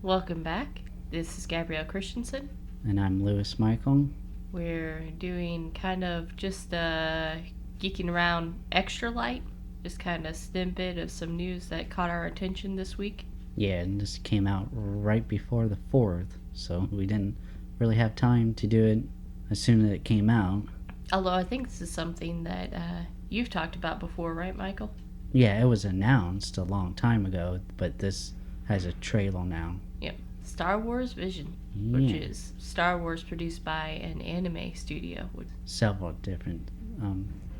Welcome back. This is Gabrielle Christensen. And I'm Lewis Michael. We're doing kind of just geeking around extra light, just kind of snippet of some news that caught our attention this week. Yeah, and this came out right before the 4th, so we didn't really have time to do it as soon as it came out. Although I think this is something that you've talked about before, right, Michael? Yeah, it was announced a long time ago, but this has a trailer now. Yep. Star Wars Vision, which is Star Wars produced by an anime studio. Several different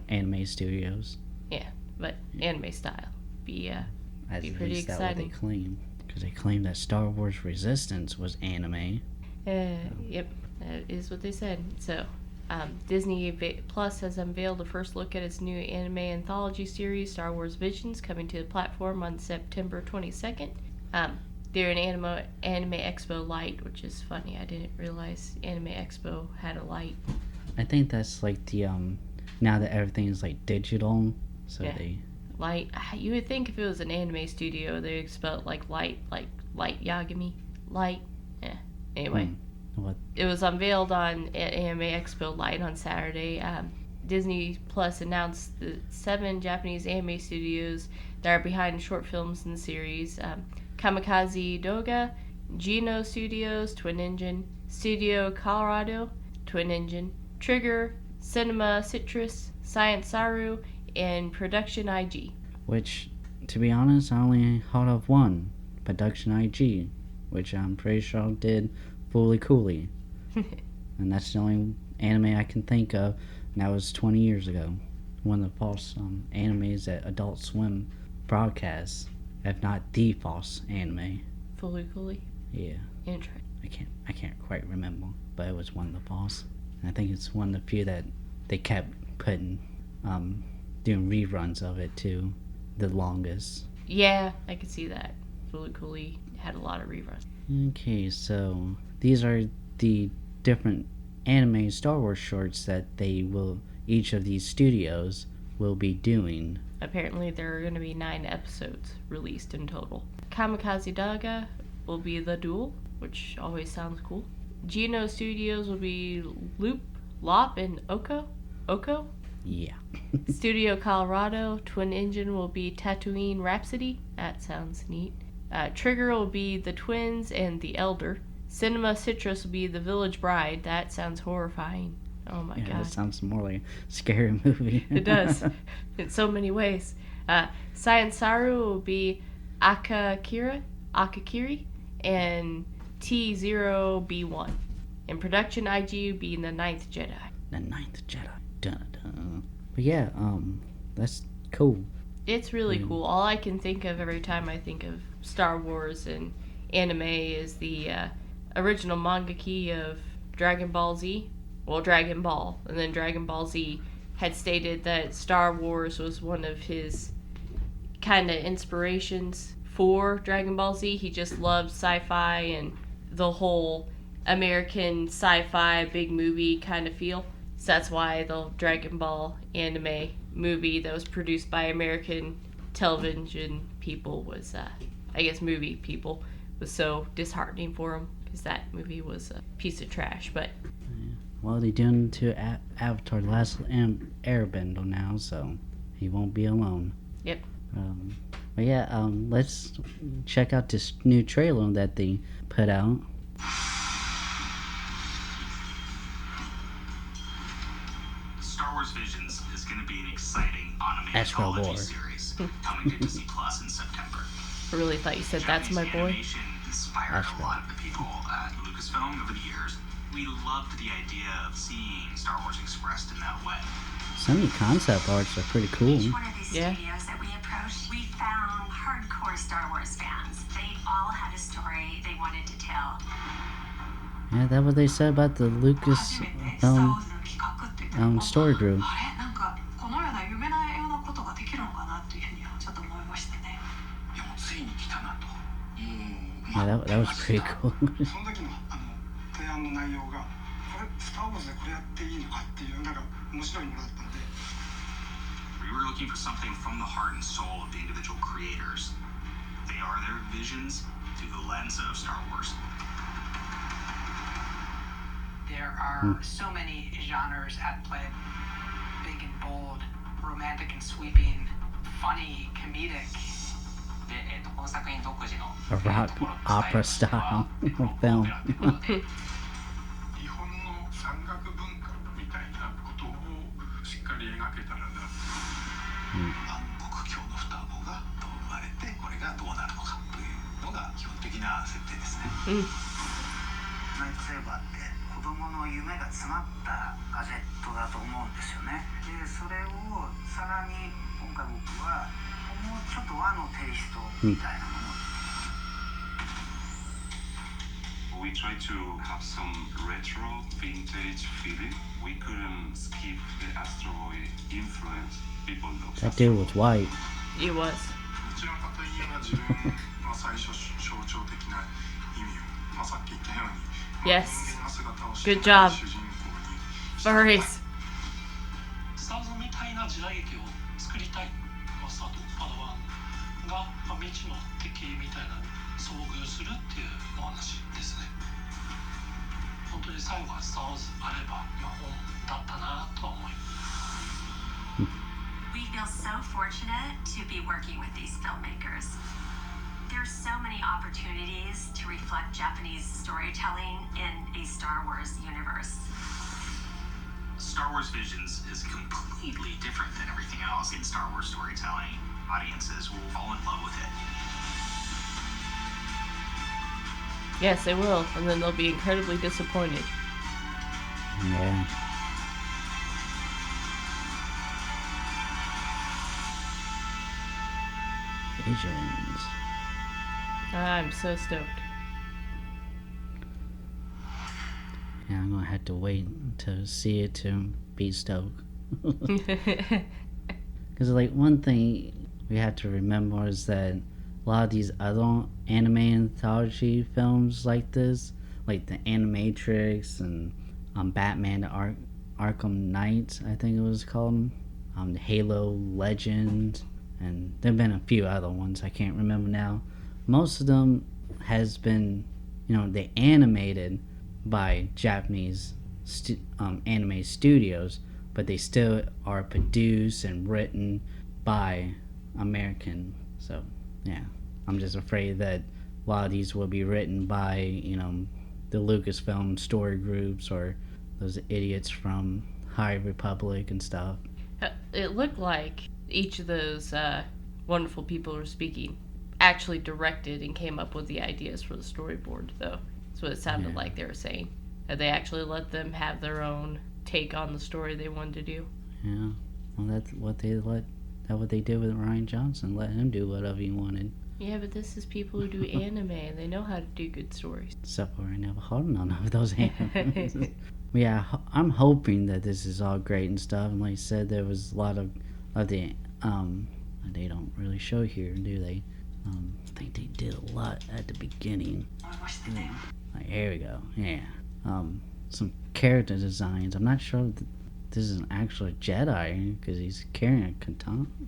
anime studios. Yeah, but anime style. Be pretty exciting. That's what they claim. Because they claim that Star Wars Resistance was anime. Yep, that is what they said. So, Disney Plus has unveiled the first look at its new anime anthology series, Star Wars Visions, coming to the platform on September 22nd. They're an Anime Expo Lite, which is funny. I didn't realize Anime Expo had a Lite. I think that's like the, now that everything is like digital, so yeah. they... Light. You would think if it was an anime studio, they'd spell it like Light, like Light Yagami. Light. Yeah. Anyway. What? It was unveiled at Anime Expo Lite on Saturday. Disney Plus announced the 7 Japanese anime studios that are behind short films in the series. Kamikaze Doga, Geno Studios, Twin Engine, Studio Colorado, Twin Engine, Trigger, Cinema Citrus, Science Saru, and Production IG. Which, to be honest, I only heard of one, Production IG, which I'm pretty sure did Fully Cooley. And that's the only anime I can think of, and that was 20 years ago. One of the false animes that Adult Swim broadcasts, if not the false anime. Fully Cooley? Yeah. Interesting. I can't quite remember, but it was one of the false. And I think it's one of the few that they kept putting, doing reruns of it too, the longest. Yeah, I could see that. Fully Cooley had a lot of reruns. Okay, so these are the different anime Star Wars shorts that each of these studios will be doing. Apparently there are going to be 9 episodes released in total. Kamikaze Daga will be The Duel, which always sounds cool. Geno Studios will be Loop, Lop, and Oko? Yeah. Studio Colorado, Twin Engine will be Tatooine Rhapsody. That sounds neat. Trigger will be The Twins and The Elder. Cinema Citrus will be The Village Bride. That sounds horrifying. Oh my god. That sounds more like a scary movie. It does. In so many ways. Science Saru will be Akakiri, and T0B1. And Production IG will be The Ninth Jedi. The Ninth Jedi. Dun-dun. But yeah, that's cool. It's really cool. All I can think of every time I think of Star Wars and anime is the original mangaka of Dragon Ball Z. Well, Dragon Ball. And then Dragon Ball Z had stated that Star Wars was one of his kind of inspirations for Dragon Ball Z. He just loved sci-fi and the whole American sci-fi big movie kind of feel. So that's why the Dragon Ball anime movie that was produced by American television people was, movie people, was so disheartening for him because that movie was a piece of trash. But well, they're doing to Avatar: The Last Airbender now, so he won't be alone. Yep. But yeah, let's check out this new trailer that they put out. Star Wars Visions is going to be an exciting anthology series coming to Disney Plus in September. I really thought you said That's My Boy. Animation inspired a lot of the people at Lucasfilm over the years. We loved the idea of seeing Star Wars expressed in that way. Some of the concept arts are pretty cool. Each one of these studios that we approached, we found hardcore Star Wars fans. They all had a story they wanted to tell. Yeah, that's what they said about the Lucasfilm story group. Yeah, that was pretty cool. We were looking for something from the heart and soul of the individual creators. They are their visions, through the lens of Star Wars. There are so many genres at play. Big and bold, romantic and sweeping, funny, comedic. で、この作品独自の A rock opera style film. 日本の山岳文化みたいなことをしっかり描けたらな。国境の双子がどう生まれてこれがどうなるのかというのが基本的な設定ですね。ライトセーバーって子供の夢が詰まったガジェットだと思うんですよね。で、それをさらに今回僕はもうちょっと和のテイストみたいなもの。We try to have some retro vintage feeling. We couldn't skip the Astro Boy influence. People know. That dude was white. He was. どちらかといえば自分の最初象徴的な意味を、さっき言ったように、Yes. 人間の姿を知 Good らない job. 主人公に Furries. スターズみたいな時代劇を作りたいマスターとパドワンが、未知の敵みたいな遭遇するっていうお話ですね。本当に最後はスター・ウォーズあれば本だったなとは思います。We feel so fortunate to be working with these filmmakers. There's so many opportunities to reflect Japanese storytelling in a Star Wars universe. Star Wars Visions is completely different than everything else in Star Wars storytelling. Audiences will fall in love with it. Yes, they will, and then they'll be incredibly disappointed. Yeah. Visions. I'm so stoked. Yeah, I'm gonna have to wait to see it to be stoked. Because, like, one thing we have to remember is that a lot of these other anime anthology films like this, like the Animatrix and Batman the Arkham Knight, I think it was called, the Halo Legend, and there have been a few other ones I can't remember now. Most of them has been, they animated by Japanese anime studios, but they still are produced and written by American. So yeah, I'm just afraid that a lot of these will be written by the Lucasfilm story groups or those idiots from High Republic and stuff. It looked like each of those wonderful people who were speaking actually directed and came up with the ideas for the storyboard, though. That's what it sounded like they were saying. That they actually let them have their own take on the story they wanted to do. Yeah, well, that's what they did with Ryan Johnson. Let him do whatever he wanted. Yeah, but this is people who do anime, and they know how to do good stories. Except for I never heard none of those anime. Yeah, I'm hoping that this is all great and stuff. And like I said, there was a lot of the they don't really show here, do they? I think they did a lot at the beginning. Like, here we go. Yeah. Some character designs. I'm not sure if this is an actual Jedi because he's carrying a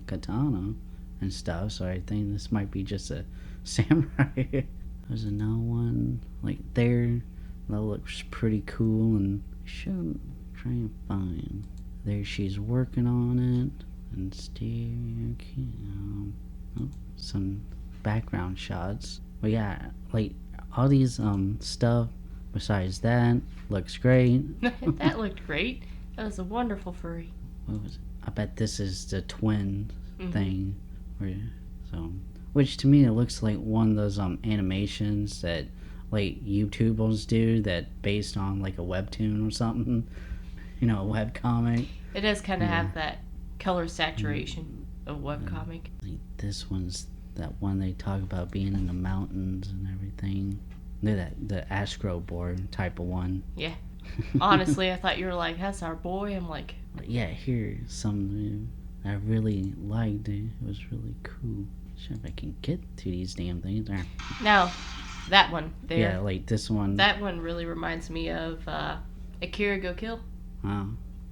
katana and stuff. So I think this might be just a samurai. There's another one like there. That looks pretty cool, and I should try and find. There she's working on it, and some background shots. But yeah, like all these stuff besides that looks great. That looked great. That was a wonderful furry. What was it? I bet this is the twin thing, which to me it looks like one of those animations that like YouTubers do that based on like a webtoon or something, a webcomic. It does kind of have that color saturation of webcomic. Like this one's that one they talk about being in the mountains and everything. They're the Astro board type of one. Yeah. Honestly, I thought you were like, that's our boy. I'm like, yeah, here's something I really liked. It was really cool. Sure, if I can get to these damn things. Now, that one there. Yeah, like this one. That one really reminds me of Akira Go Kill. Wow.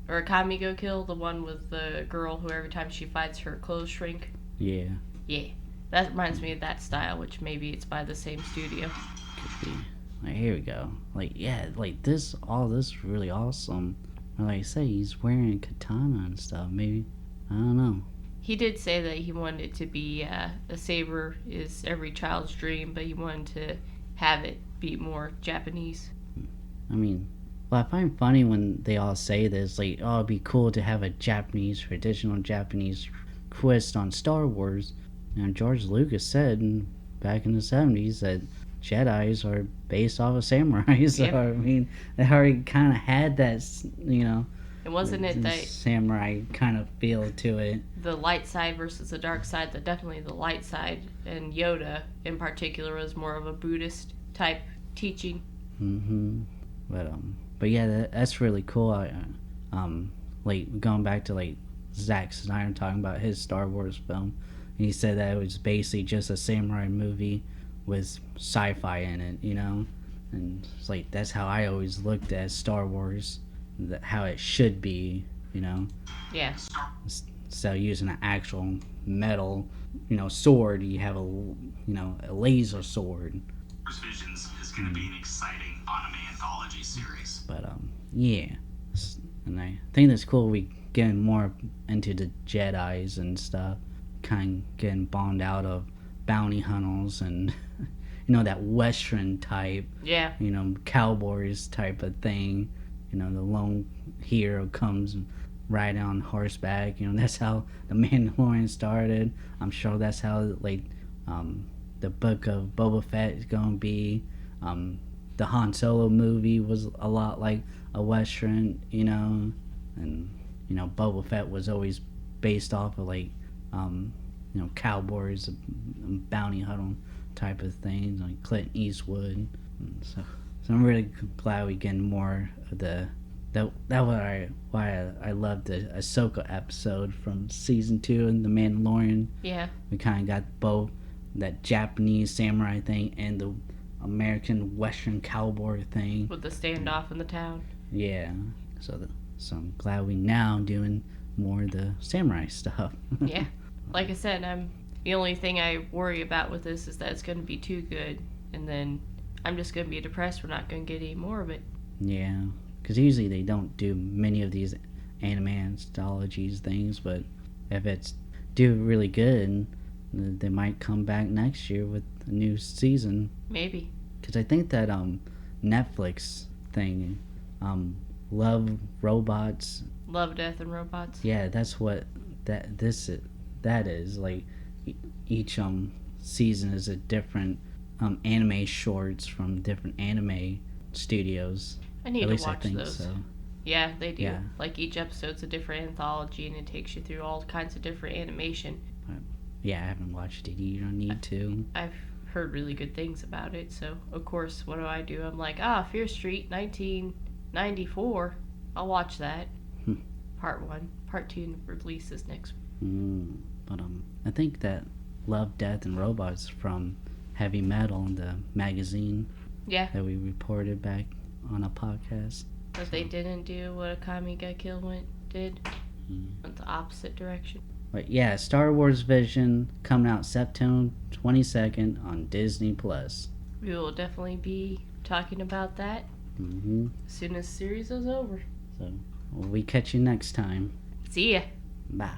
Or Akami Go Kill, the one with the girl who every time she fights her clothes shrink. Yeah. Yeah. That reminds me of that style, which maybe it's by the same studio. Could be. Like, here we go. Like, yeah, like this, all this is really awesome. But like I say, he's wearing a katana and stuff. Maybe, I don't know. He did say that he wanted it to be a saber is every child's dream, but he wanted to have it be more Japanese. I mean, well, I find funny when they all say this, like, oh, it'd be cool to have a traditional Japanese twist on Star Wars. You know, George Lucas said back in the 70s that Jedis are based off of samurais. So, Yep. I mean, they already kind of had that, you know, And wasn't it that samurai kind of feel to it. the light side versus the dark side, that definitely the light side, and Yoda in particular was more of a Buddhist type teaching. But yeah, that's really cool. Like going back to like Zack Snyder talking about his Star Wars film, and he said that it was basically just a samurai movie with sci-fi in it, you know. And it's like that's how I always looked at Star Wars, how it should be, you know. Yeah. So using an actual metal, you know, sword, you have a laser sword. Visions is going to be an exciting anime anthology series. But yeah, and I think that's cool. We getting more into the Jedis and stuff, kind of getting bombed out of bounty hunters and you know, that Western type, Yeah. you know, cowboys type of thing. You know, the lone hero comes riding on horseback. You know, that's how the Mandalorian started. I'm sure that's how like the book of Boba Fett is gonna be. The Han Solo movie was a lot like a Western, you know, and you know, Boba Fett was always based off of like you know, cowboys, bounty hunter type of things, like Clint Eastwood. And so I'm really glad we get more of that why I loved the Ahsoka episode from season 2 and the Mandalorian. Yeah. We kind of got both that Japanese samurai thing and the American Western cowboy thing. With the standoff in the town. Yeah. So I'm glad we now doing more of the samurai stuff. Yeah. Like I said, the only thing I worry about with this is that it's going to be too good, and then I'm just going to be depressed we're not going to get any more of it. Yeah, because usually they don't do many of these anime anthologies things, but if it's do really good, they might come back next year with a new season. Maybe. Because I think that Netflix thing, Love, Robots. Love, Death, and Robots. Yeah, that's what that is. Like, each season is a different anime shorts from different anime studios. I need At to least watch I think those. so. Yeah, they do. Yeah. Like each episode's a different anthology, and it takes you through all kinds of different animation. Yeah, I haven't watched it. You don't need to. I've heard really good things about it, so of course, what do? I'm like, Fear Street, 1994. I'll watch that. Part 1. Part 2 releases next week. But I think that Love, Death, and Robots from Heavy Metal, the magazine Yeah. that we reported back on a podcast. But they didn't do what Akami Ga Kill did. Went the opposite direction. But yeah, Star Wars Vision coming out September 22nd on Disney Plus. We will definitely be talking about that as soon as the series is over. So we catch you next time. See ya. Bye.